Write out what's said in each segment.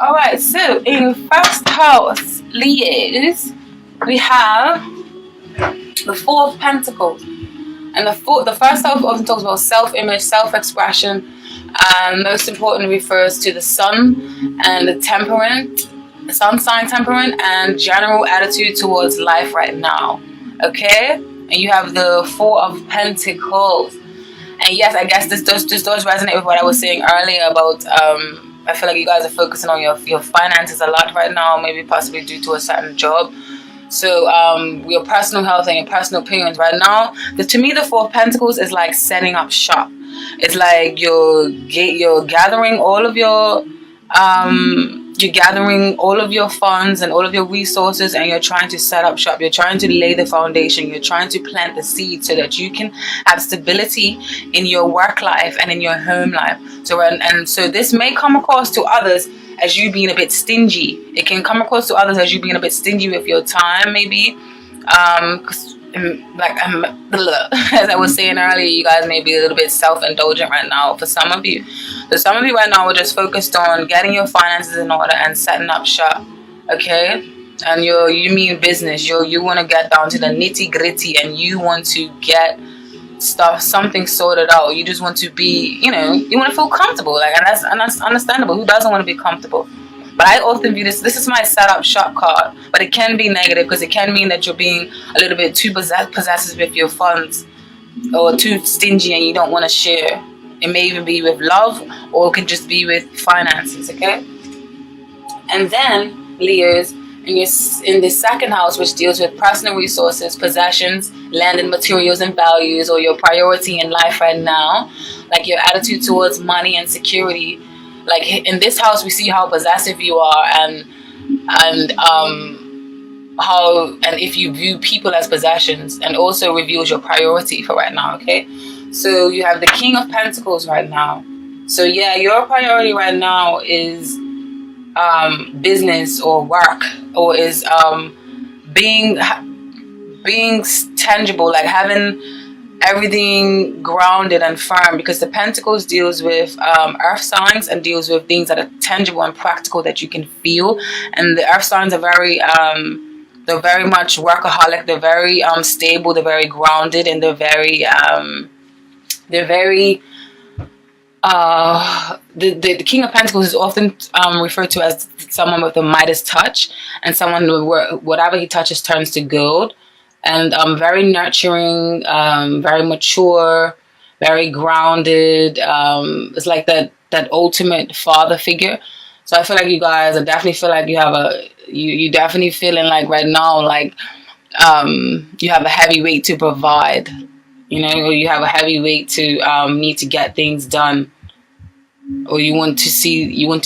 Alright, so in first house, Leos, we have the Four of Pentacles. And the first house often talks about self-image, self-expression, and most importantly refers to the sun and the temperament, sun sign temperament, and general attitude towards life right now. Okay? And you have the Four of Pentacles. And yes, I guess this does resonate with what I was saying earlier about I feel like you guys are focusing on your finances a lot right now, maybe possibly due to a certain job. So your personal health and your personal opinions right now. To me, the Four of Pentacles is like setting up shop. It's like you're gathering all of your funds and all of your resources, and you're trying to set up shop. You're trying to lay the foundation. You're trying to plant the seed so that you can have stability in your work life and in your home life. So so this may come across to others as you being a bit stingy. It can come across to others as you being a bit stingy with your time, maybe. As I was saying earlier, you guys may be a little bit self-indulgent right now for some of you. So some of you right now are just focused on getting your finances in order and setting up shop, okay? And you mean business. You want to get down to the nitty-gritty, and you want to get something sorted out. You just want to be, you want to feel comfortable, and that's understandable. Who doesn't want to be comfortable? But I often view this is my setup shop card, but it can be negative because it can mean that you're being a little bit too possessive with your funds, or too stingy and you don't want to share. It may even be with love, or it can just be with finances, okay? And then, Leos, in the second house, which deals with personal resources, possessions, land and materials and values, or your priority in life right now, like your attitude towards money and security. Like in this house, we see how possessive you are, and if you view people as possessions, and also reveals your priority for right now. Okay, so you have the King of Pentacles right now. So yeah, your priority right now is business or work, or is being tangible, like having everything grounded and firm, because the Pentacles deals with earth signs and deals with things that are tangible and practical that you can feel. And the earth signs are they're very much workaholic. They're very stable. They're very grounded, and they're very the King of Pentacles is often referred to as someone with a Midas touch, and someone where whatever he touches turns to gold. And very nurturing, very mature, very grounded. It's like that ultimate father figure. So I feel like you guys, I definitely feel like you have you definitely feeling like right now, like you have a heavy weight to provide, or you have a heavy weight to need to get things done, or you want to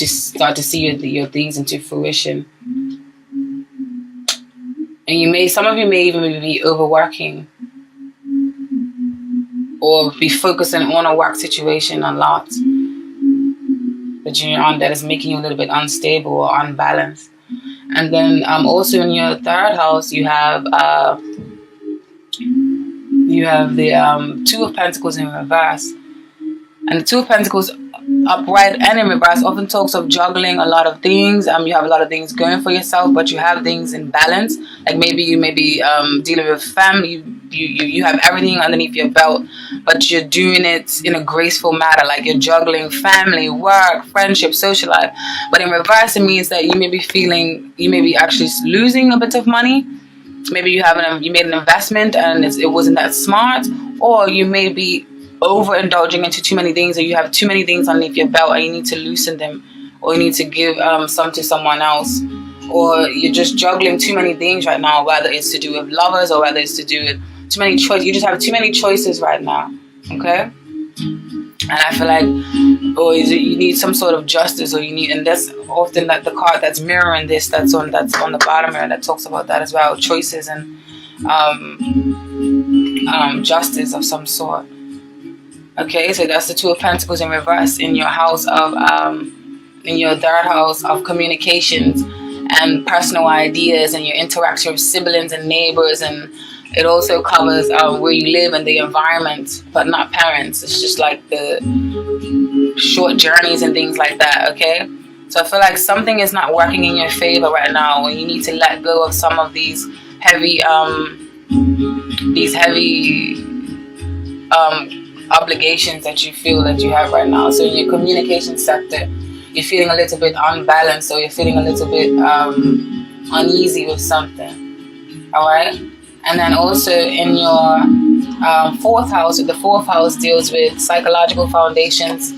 start to see your things into fruition. And some of you may even be overworking, or be focusing on a work situation a lot that you're on, that is making you a little bit unstable or unbalanced. And then also in your third house, you have the Two of Pentacles in reverse. And the Two of Pentacles upright and in reverse often talks of juggling a lot of things. You have a lot of things going for yourself, but you have things in balance. Like maybe you may be dealing with family. You have everything underneath your belt, but you're doing it in a graceful manner. Like you're juggling family, work, friendship, social life. But in reverse, it means that you may be actually losing a bit of money. Maybe you made an investment and it wasn't that smart, or you may be overindulging into too many things, or you have too many things underneath your belt and you need to loosen them, or you need to give some to someone else, or you're just juggling too many things right now, whether it's to do with lovers or whether it's to do with too many choices. You just have too many choices right now, okay? And I feel like, you need some sort of justice, and that's often the card that's mirroring this, that's on the bottom here, that talks about that as well, choices and justice of some sort. Okay, so that's the Two of Pentacles in reverse in your house of in your third house of communications and personal ideas, and your interaction with siblings and neighbors, and it also covers where you live and the environment, but not parents. It's just like the short journeys and things like that, okay? So I feel like something is not working in your favor right now, and you need to let go of some of these heavy obligations that you feel that you have right now. So in your communication sector, you're feeling a little bit unbalanced, or you're feeling a little bit uneasy with something. All right. And then also in your fourth house, the fourth house deals with psychological foundations,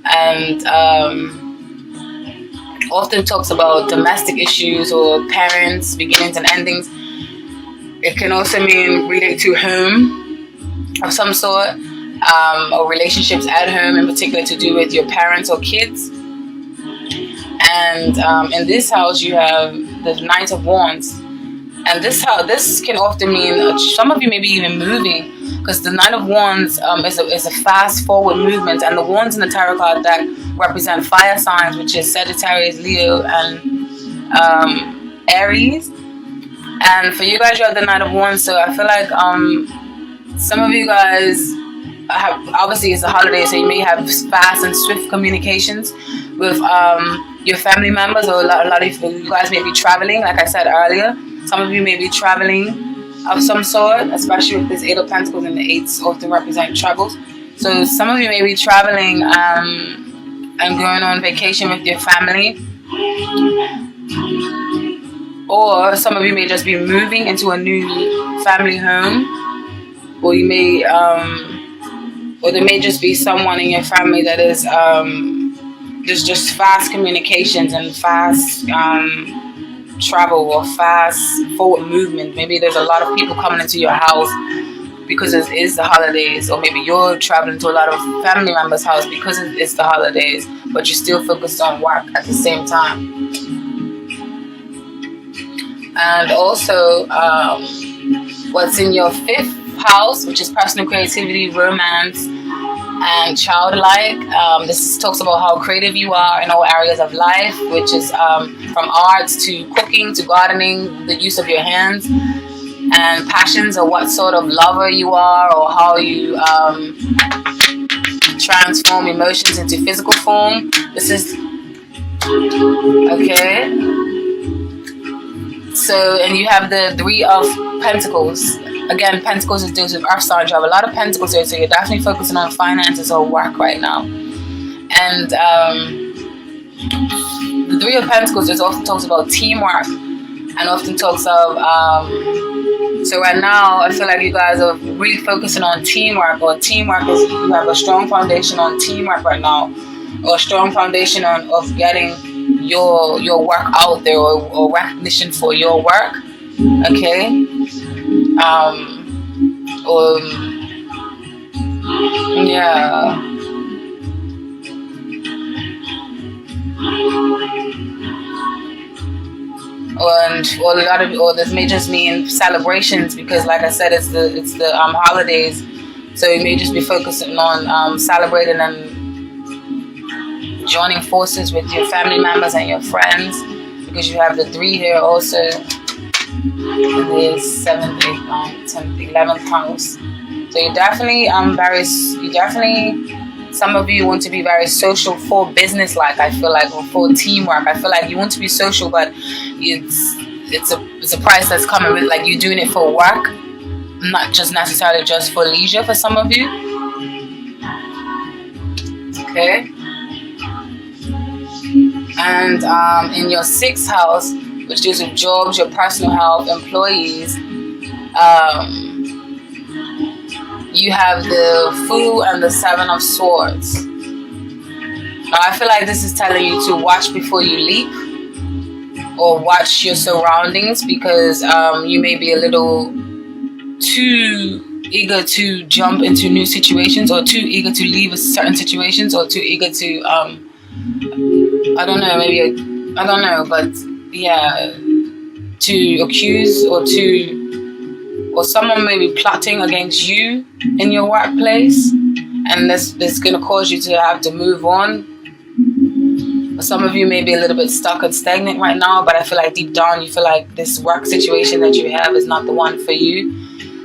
and often talks about domestic issues or parents, beginnings and endings. It can also mean relate to home of some sort, or relationships at home, in particular to do with your parents or kids. And in this house, you have the Knight of Wands. And this can often mean some of you maybe even moving, because the Knight of Wands is a fast forward movement, and the wands in the tarot card deck represent fire signs, which is Sagittarius, Leo, and Aries. And for you guys, you have the Knight of Wands, so I feel like some of you guys have, obviously it's a holiday, so you may have fast and swift communications with your family members, or a lot of you guys may be traveling, like I said earlier. Some of you may be traveling of some sort, especially with this Eight of Pentacles, and the eights often represent travels. So some of you may be traveling and going on vacation with your family. Or some of you may just be moving into a new family home. Or you may, or there may just be someone in your family that is there's just fast communications and fast travel, or fast forward movement. Maybe there's a lot of people coming into your house because it is the holidays, or maybe you're traveling to a lot of family members' house because it's the holidays, but you're still focused on work at the same time. And also, what's in your fifth house, which is personal creativity, romance, and childlike. This talks about how creative you are in all areas of life, which is from arts to cooking to gardening, the use of your hands, and passions, or what sort of lover you are, or how you transform emotions into physical form. This is okay. So, and you have the Three of Pentacles. Again, Pentacles is deals with earth signs. You have a lot of Pentacles here, so you're definitely focusing on finances or work right now. And the Three of Pentacles just often talks about teamwork, and often talks of so right now I feel like you guys are really focusing on teamwork, or teamwork is, you have a strong foundation on teamwork right now, or a strong foundation of getting your work out there, or recognition for your work. Okay. Yeah. Or this may just mean celebrations, because like I said, it's the holidays, so you may just be focusing on celebrating and joining forces with your family members and your friends, because you have the 3 here also. And there's 7th, 8th, 9th, 10th, 11th house. So you're definitely some of you want to be very social for business, like I feel like, or for teamwork. I feel like you want to be social, but it's a price that's coming with, like, you're doing it for work, not just necessarily just for leisure for some of you. Okay. And in your 6th house, which deals with jobs, your personal health, employees, you have the Fool and the 7 of Swords. Now I feel like this is telling you to watch before you leap, or watch your surroundings, because you may be a little too eager to jump into new situations, or too eager to leave certain situations, or too eager to I don't know, but yeah, to accuse, or someone may be plotting against you in your workplace, and this is going to cause you to have to move on. Some of you may be a little bit stuck and stagnant right now, but I feel like deep down you feel like this work situation that you have is not the one for you.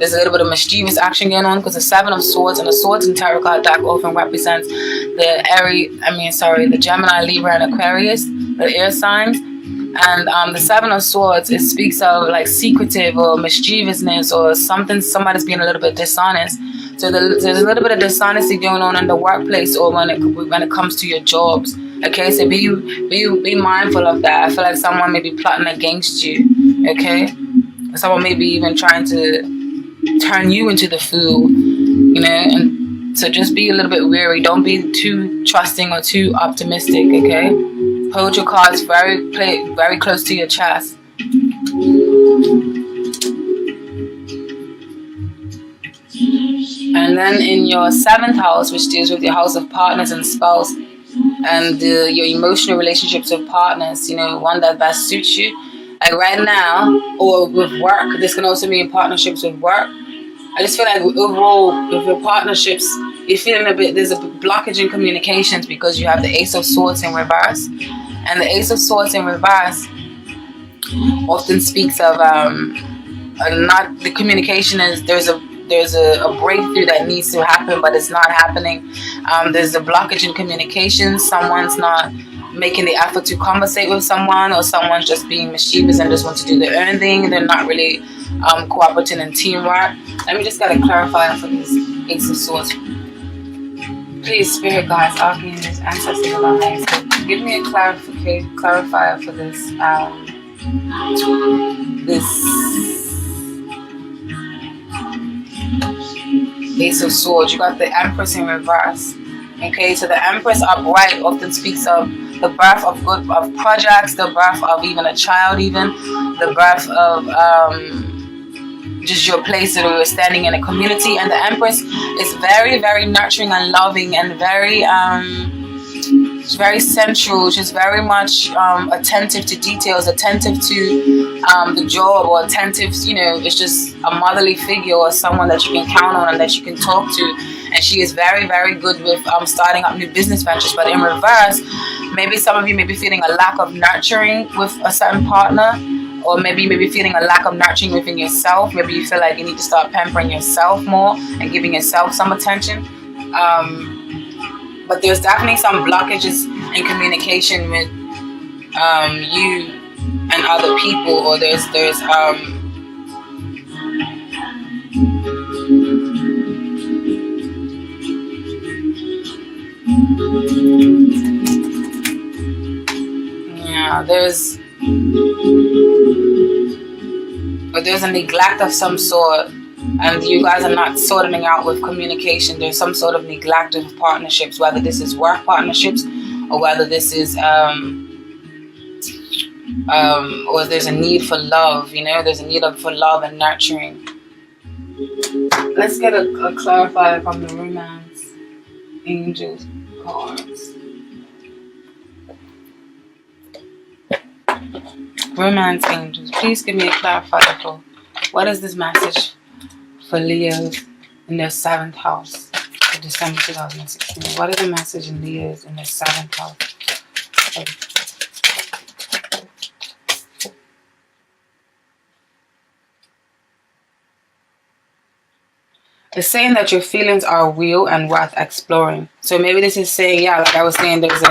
there's a little bit of mischievous action going on, because the Seven of Swords, and the Swords in tarot card deck often represents the Gemini, Libra, and Aquarius, the air signs. And the Seven of Swords, it speaks of like secretive or mischievousness, or somebody's being a little bit dishonest. So there's a little bit of dishonesty going on in the workplace, or when it comes to your jobs. Okay, so be mindful of that. I feel like someone may be plotting against you. Okay, someone may be even trying to turn you into the fool. And so just be a little bit wary. Don't be too trusting or too optimistic. Okay, hold your cards very close to your chest. And then in your 7th house, which deals with your house of partners and spouse, and your emotional relationships with partners, one that best suits you. Like right now, or with work, this can also be in partnerships with work. I just feel like overall, with your partnerships, you're feeling there's a blockage in communications, because you have the Ace of Swords in reverse. And the Ace of Swords in reverse often speaks of not the communication is there's a breakthrough that needs to happen, but it's not happening. There's a blockage in communication. Someone's not making the effort to conversate with someone, or someone's just being mischievous and just want to do their own thing. They're not really cooperating in teamwork. Let me just get a clarifier for this Ace of Swords. Please, Spirit Guides, Archangels, Ancestors, and Alliance, give me a clarifier for this. Ace of Swords. You got the Empress in reverse. Okay, so the Empress upright often speaks of the birth of projects, the birth of even a child, the birth of just your place that you're standing in a community. And the Empress is very, very nurturing and loving, and she's very sensual. She's very much attentive to details, attentive to the job, or attentive, it's just a motherly figure, or someone that you can count on and that you can talk to. And she is very, very good with starting up new business ventures. But in reverse, maybe some of you may be feeling a lack of nurturing with a certain partner, or maybe you may be feeling a lack of nurturing within yourself. Maybe you feel like you need to start pampering yourself more and giving yourself some attention. But there's definitely some blockages in communication with you and other people, or there's there's a neglect of some sort, and you guys are not sorting out with communication. There's some sort of neglect of partnerships, whether this is work partnerships, or whether this is or there's a need for love. There's a need for love and nurturing. Let's get a clarifier from the Romance Angels cards. Romance Angels, please give me a clarifier for what is this message for Leos in their 7th house for December 2016. What is the message in Leos in their 7th house? It's saying that your feelings are real and worth exploring. So maybe this is saying, like I was saying, there's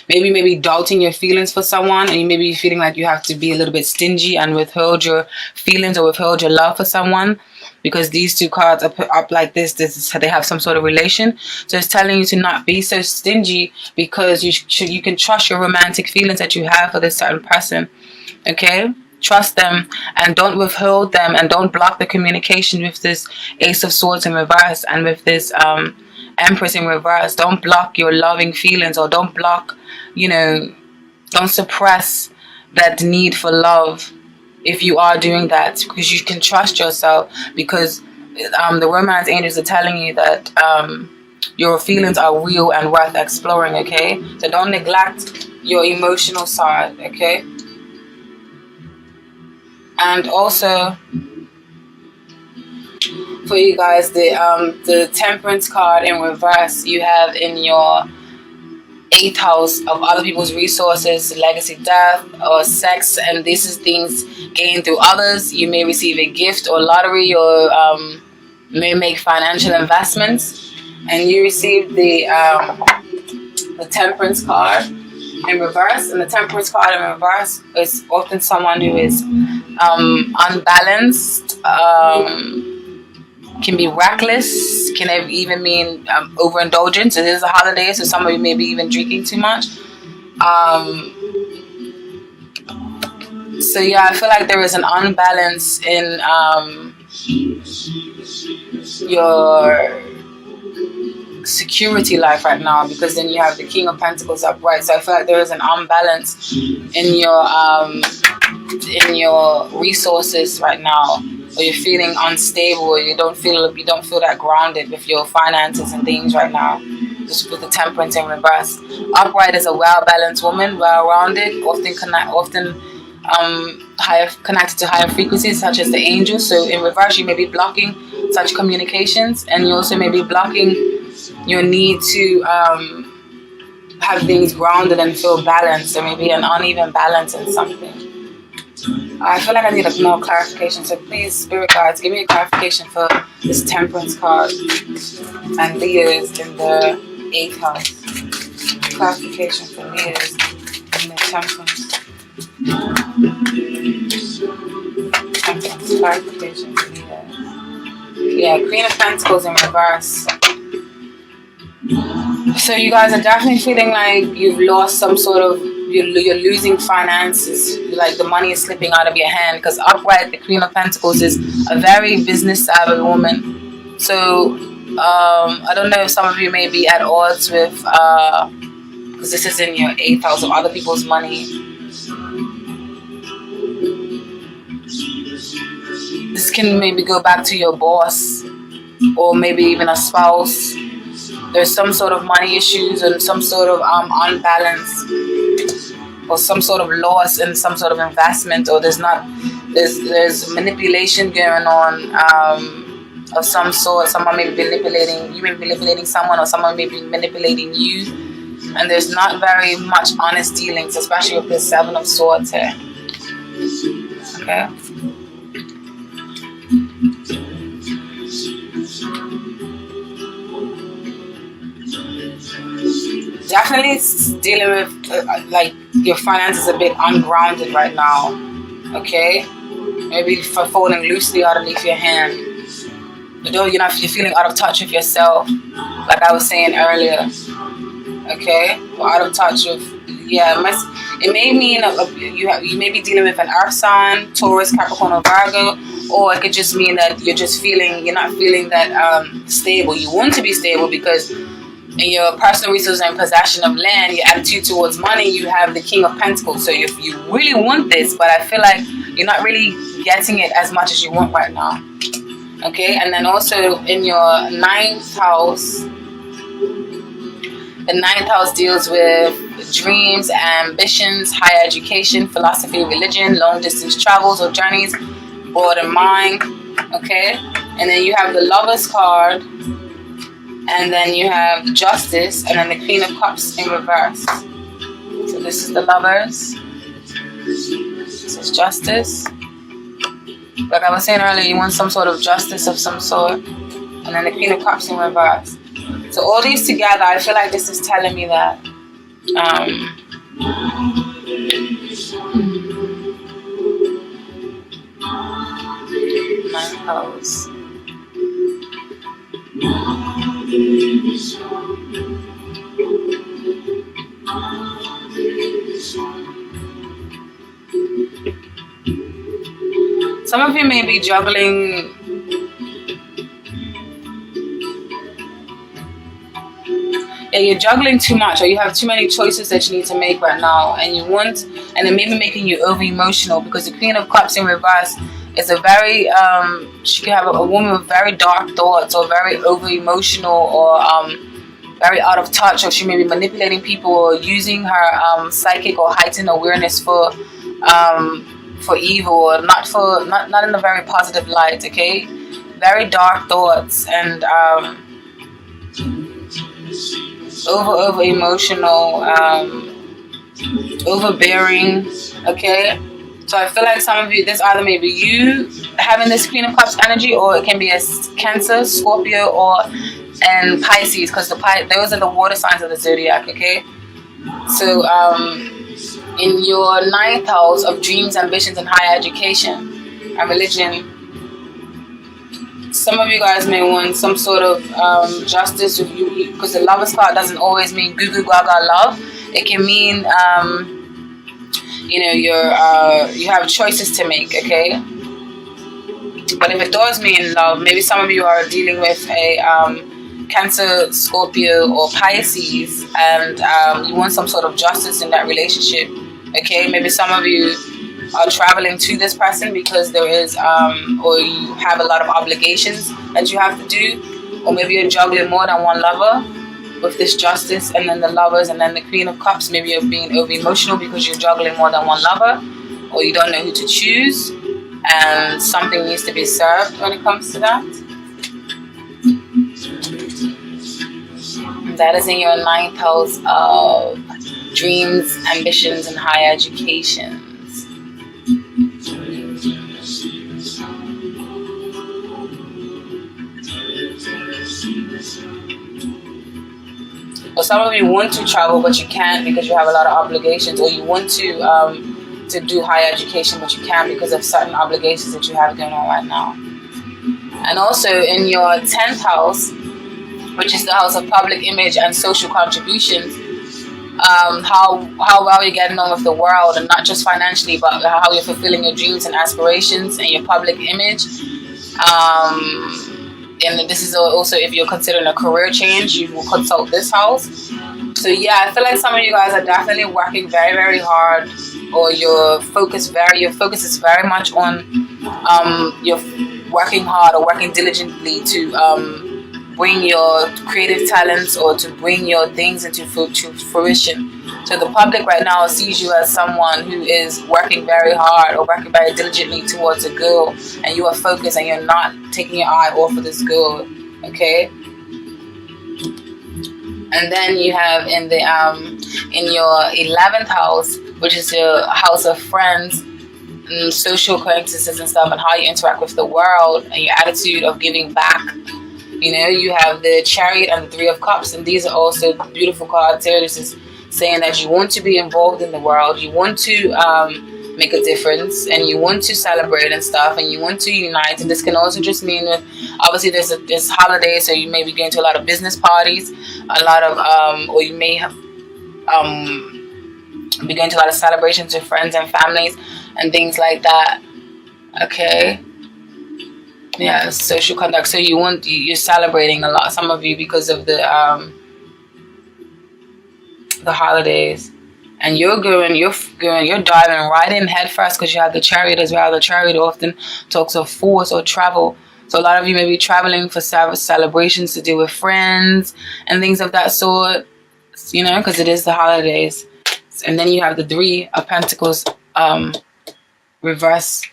maybe doubting your feelings for someone, and you maybe feeling like you have to be a little bit stingy and withhold your feelings or withhold your love for someone, because these two cards are put up like this they have some sort of relation. So it's telling you to not be so stingy, because you can trust your romantic feelings that you have for this certain person. Okay? Trust them and don't withhold them, and don't block the communication with this Ace of Swords in reverse and with this Empress in reverse. Don't block your loving feelings, or don't block, don't suppress that need for love if you are doing that, because you can trust yourself, because the Romance Angels are telling you that your feelings are real and worth exploring. Okay, so don't neglect your emotional side. Okay. And also for you guys, the Temperance card in reverse, you have in your 8th house of other people's resources, legacy, death, or sex, and this is things gained through others. You may receive a gift or lottery, or may make financial investments, and you receive the Temperance card in reverse. And the Temperance card in reverse is often someone who is unbalanced, can be reckless, can even mean overindulgence. It is a holiday, so some of you may be even drinking too much. So yeah, I feel like there is an unbalance in your security life right now, because then you have the King of Pentacles upright. So I feel like there is an unbalance in your resources right now, or you're feeling unstable, or you don't feel that grounded with your finances and things right now. Just with the Temperance in reverse. Upright is a well-balanced woman, well-rounded, often higher, connected to higher frequencies such as the angels. So in reverse, you may be blocking such communications, and you also may be blocking your need to have things grounded and feel balanced. There may be an uneven balance in something. I feel like I need more clarification, so please, Spirit Guides, give me a clarification for this Temperance card and Leos in the 8th house. Clarification for Leos in the Temperance. Clarification for Leos. Yeah, Queen of Pentacles in reverse. So you guys are definitely feeling like you've lost some sort of, you're losing finances, like the money is slipping out of your hand, because upright, the Queen of Pentacles is a very business savvy woman. So I don't know if some of you may be at odds with, because this is in your 8th house, of other people's money. This can maybe go back to your boss, or maybe even a spouse. There's some sort of money issues and some sort of unbalance, or some sort of loss in some sort of investment, or there's manipulation going on of some sort. Someone may be manipulating, you may be manipulating someone, or someone may be manipulating you, and there's not very much honest dealings, especially with this 7 of Swords here. Okay. Definitely dealing with like your finances a bit ungrounded right now. Okay, maybe for falling loosely underneath your hand. You're feeling out of touch with yourself, like I was saying earlier. Okay, or out of touch with, yeah. It may mean you may be dealing with an earth sign, Taurus, Capricorn, or Virgo, or it could just mean that you're not feeling that stable. You want to be stable because in your personal resources and possession of land, your attitude towards money, you have the King of Pentacles. So if you really want this, but I feel like you're not really getting it as much as you want right now. Okay, and then also in your 9th house, the 9th house deals with dreams, ambitions, higher education, philosophy, religion, long distance travels or journeys, broaden mind. Okay, and then you have the Lovers card, and then you have Justice, and then the Queen of Cups in reverse. So this is the Lovers. This is Justice. Like I was saying earlier, you want some sort of justice of some sort. And then the Queen of Cups in reverse. So all these together, I feel like this is telling me that my house. Some of you may be juggling you're juggling too much, or you have too many choices that you need to make right now, and it may be making you over emotional, because the Queen of Cups in reverse is a very she can have a woman with very dark thoughts, or very over emotional, or very out of touch, or she may be manipulating people, or using her psychic or heightened awareness for evil, or not in a very positive light. Okay, very dark thoughts, and over emotional, overbearing. Okay, So I feel like some of you, this either may be you having this Queen of Cups energy, or it can be a Cancer, Scorpio, and Pisces, because those are the water signs of the zodiac. Okay, so in your ninth house of dreams, ambitions, and higher education and religion, some of you guys may want some sort of justice with you, because the Lover's card doesn't always mean goo goo gaga love. It can mean you have choices to make, okay? But if it does mean love, maybe some of you are dealing with a Cancer, Scorpio, or Pisces, and you want some sort of justice in that relationship, okay? Maybe some of you are traveling to this person because there is or you have a lot of obligations that you have to do, or maybe you're juggling more than one lover with this justice, and then the Lovers, and then the Queen of Cups. Maybe you're being over emotional because you're juggling more than one lover, or you don't know who to choose, and something needs to be served when it comes to that. And that is in your ninth house of dreams, ambitions, and higher education. Or some of you want to travel but you can't because you have a lot of obligations, or you want to do higher education but you can't because of certain obligations that you have going on right now. And also in your 10th house, which is the house of public image and social contributions, how well you're getting on with the world, and not just financially, but how you're fulfilling your dreams and aspirations and your public image. And this is also, if you're considering a career change, you will consult this house. So yeah, I feel like some of you guys are definitely working very, very hard, or your focus is very much on you're working hard or working diligently to bring your creative talents or to bring your things into fruition. So the public right now sees you as someone who is working very hard or working very diligently towards a goal, and you are focused and you're not taking your eye off of this goal, okay? And then you have in your 11th house, which is your house of friends, social acquaintances and stuff, and how you interact with the world and your attitude of giving back. You know, you have the Chariot and the Three of Cups, and these are also beautiful cards here. This is saying that you want to be involved in the world, you want to make a difference, and you want to celebrate and stuff, and you want to unite. And this can also just mean with, obviously there's holidays, so you may be going to a lot of business parties, a lot of or you may have be going to a lot of celebrations with friends and families and things like that, okay? Yeah, social conduct. So you're celebrating a lot, some of you, because of the holidays, and you're diving right in head first, because you have the Chariot as well. The Chariot often talks of force or travel. So a lot of you may be traveling for celebrations to do with friends and things of that sort, you know, because it is the holidays. And then you have the Three of Pentacles reverse,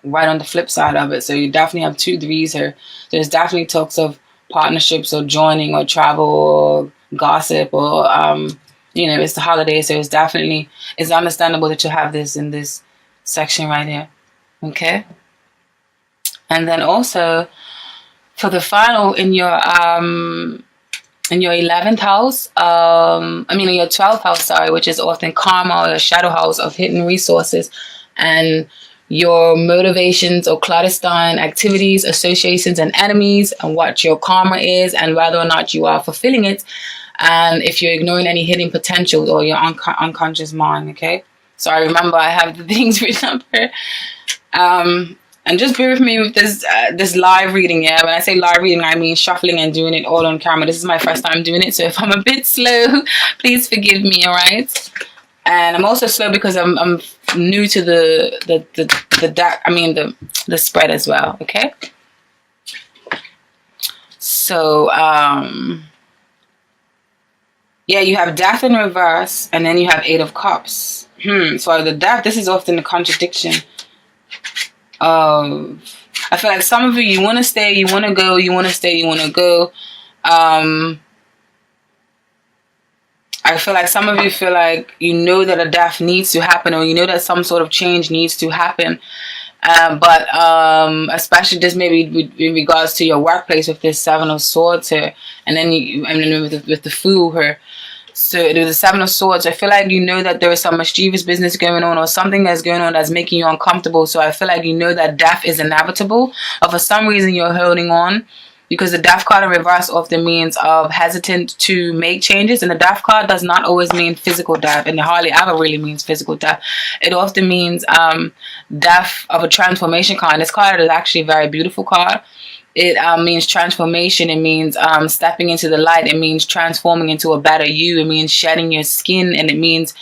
right on the flip side of it. So you definitely have two threes here. There's definitely talks of partnerships or joining or travel or gossip or it's the holidays, so it's understandable that you have this in this section right here, okay? And then also for the final in your 11th house, in your 12th house, sorry, which is often karma, or a shadow house of hidden resources, and your motivations or clandestine activities, associations, and enemies, and what your karma is, and whether or not you are fulfilling it, and if you're ignoring any hidden potential or your unconscious mind, okay? So I remember I have the things written up here. And just bear with me with this live reading, yeah? When I say live reading, I mean shuffling and doing it all on camera. This is my first time doing it, so if I'm a bit slow, please forgive me, all right? And I'm also slow because I'm new to the spread as well, okay? So, yeah, you have Death in reverse, and then you have Eight of Cups. So the Death, this is often a contradiction. I feel like some of you want to stay, you want to go, you want to stay, you want to go. I I feel like some of you feel like you know that a death needs to happen, or you know that some sort of change needs to happen. But especially just maybe in regards to your workplace with this Seven of Swords here, and then with the Fool here. So with the Seven of Swords, I feel like you know that there is some mischievous business going on, or something that's going on that's making you uncomfortable. So I feel like you know that death is inevitable, or for some reason you're holding on. Because the death card in reverse often means of hesitant to make changes. And the death card does not always mean physical death. And it hardly ever really means physical death. It often means death of a transformation card. This card is actually a very beautiful card. It means transformation. It means stepping into the light. It means transforming into a better you. It means shedding your skin. And it means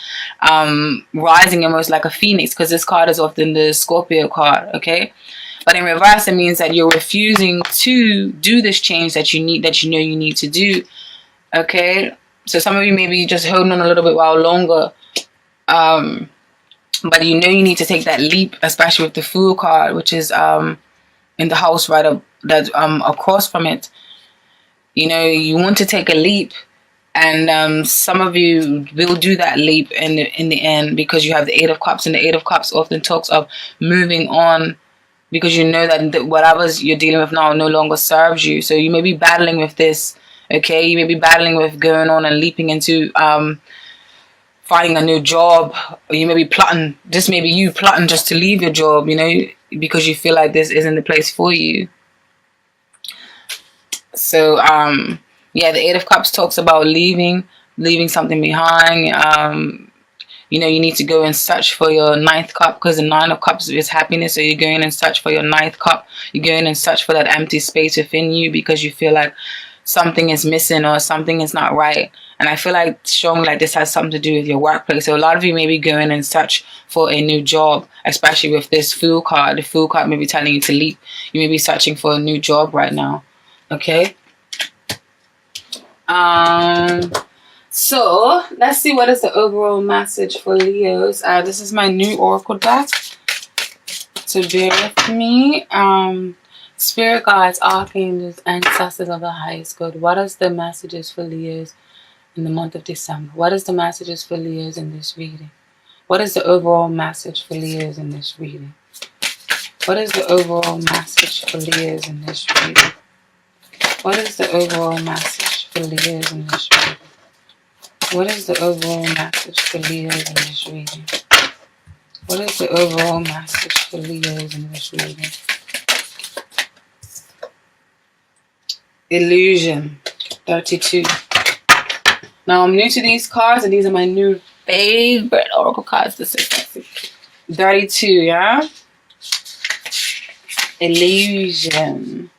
rising almost like a phoenix. Because this card is often the Scorpio card. Okay. But in reverse, it means that you're refusing to do this change that you need, that you know you need to do. Okay? So some of you may be just holding on a little bit while longer. But you know you need to take that leap, especially with the Fool card, which is in the house right up, that across from it. You know, you want to take a leap. And some of you will do that leap in the end, because you have the Eight of Cups. And the Eight of Cups often talks of moving on, because you know that whatever you're dealing with now no longer serves you. So you may be battling with this, okay? You may be battling with going on and leaping into finding a new job. Or you may be plotting, just maybe you plotting just to leave your job, you know, because you feel like this isn't the place for you. So, yeah, the Eight of Cups talks about leaving something behind. You know, you need to go and search for your ninth cup, because the Nine of Cups is happiness. So you're going and search for your ninth cup. You're going and search for that empty space within you, because you feel like something is missing or something is not right. And I feel like showing like this has something to do with your workplace. So a lot of you may be going and search for a new job, especially with this Fool card. The Fool card may be telling you to leap. You may be searching for a new job right now. Okay? So, let's see what is the overall message for Leos. This is my new oracle deck. So bear with me. Spirit guides, archangels, ancestors of the highest good. What is the messages for Leos in the month of December? What is the messages for Leos in this reading? What is the overall message for Leos in this reading? What is the overall message for Leos in this reading? What is the overall message for Leos in this reading? What is the overall message for Leos in this reading? What is the overall message for Leos in this reading? Illusion, 32. Now, I'm new to these cards, and these are my new favorite oracle cards. This is 32, yeah? Illusion.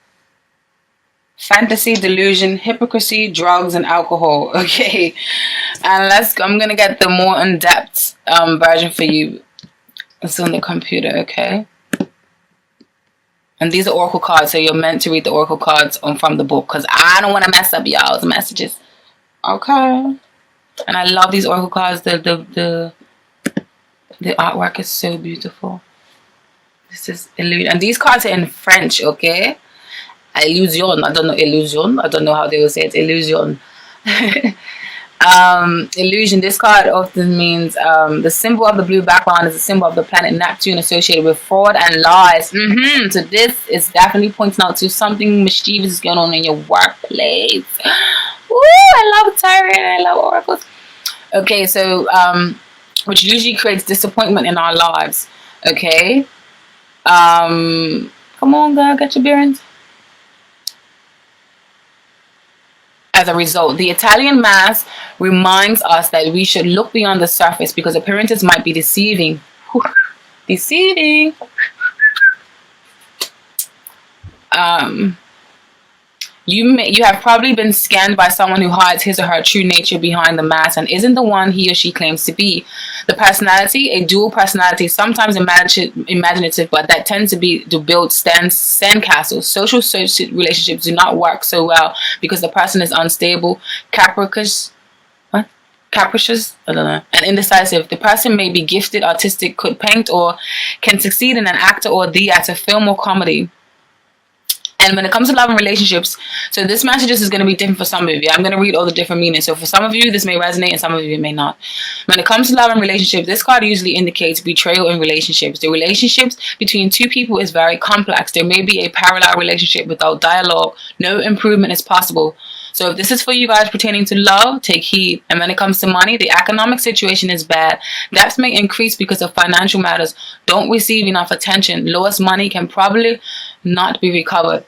Fantasy, delusion, hypocrisy, drugs, and alcohol. Okay, and I'm gonna get the more in-depth version for you. It's on the computer, okay? And these are oracle cards, so you're meant to read the oracle cards from the book, because I don't want to mess up y'all's messages. Okay. And I love these oracle cards. The artwork is so beautiful. This is illusion, and these cards are in French, okay? Illusion. I don't know illusion. I don't know how they will say it. Illusion. Illusion. This card often means the symbol of the blue background is the symbol of the planet Neptune, associated with fraud and lies. So this is definitely pointing out to something mischievous going on in your workplace. Ooh, I love tarot. I love oracles. Okay, so which usually creates disappointment in our lives. Okay. Come on, girl, get your bearings. As a result, the Italian Mass reminds us that we should look beyond the surface, because appearances might be deceiving. Deceiving. You have probably been scanned by someone who hides his or her true nature behind the mask and isn't the one he or she claims to be. The personality, a dual personality, sometimes imaginative, but that tends to build sandcastles. Social relationships do not work so well because the person is unstable, capricious, I don't know, and indecisive. The person may be gifted, artistic, could paint, or can succeed in an actor or theater, film or comedy. And when it comes to love and relationships, so this message is going to be different for some of you. I'm going to read all the different meanings. So for some of you, this may resonate, and some of you it may not. When it comes to love and relationships, this card usually indicates betrayal in relationships. The relationships between two people is very complex. There may be a parallel relationship without dialogue. No improvement is possible. So if this is for you guys pertaining to love, take heed. And when it comes to money, the economic situation is bad. Debts may increase because of financial matters. Don't receive enough attention. Lost money can probably not be recovered.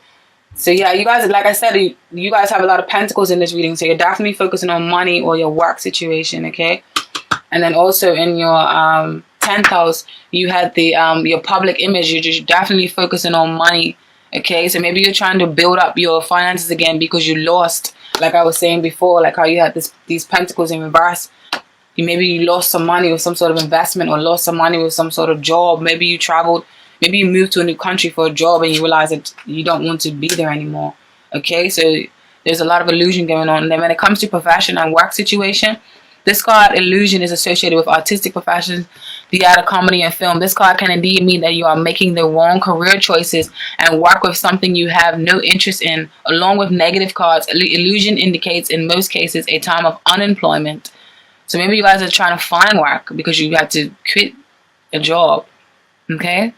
So yeah, you guys, like I said, you guys have a lot of pentacles in this reading. So you're definitely focusing on money or your work situation, okay? And then also in your 10th house, you had the your public image. You're just definitely focusing on money, okay? So maybe you're trying to build up your finances again because you lost, like I was saying before, like how you had these pentacles in reverse. Maybe you lost some money with some sort of investment, or lost some money with some sort of job. Maybe you traveled. Maybe you moved to a new country for a job and you realize that you don't want to be there anymore. Okay, so there's a lot of illusion going on. And then when it comes to profession and work situation, this card, illusion, is associated with artistic professions, theater, comedy, and film. This card can indeed mean that you are making the wrong career choices and work with something you have no interest in. Along with negative cards, illusion indicates in most cases a time of unemployment. So maybe you guys are trying to find work because you had to quit a job. Okay?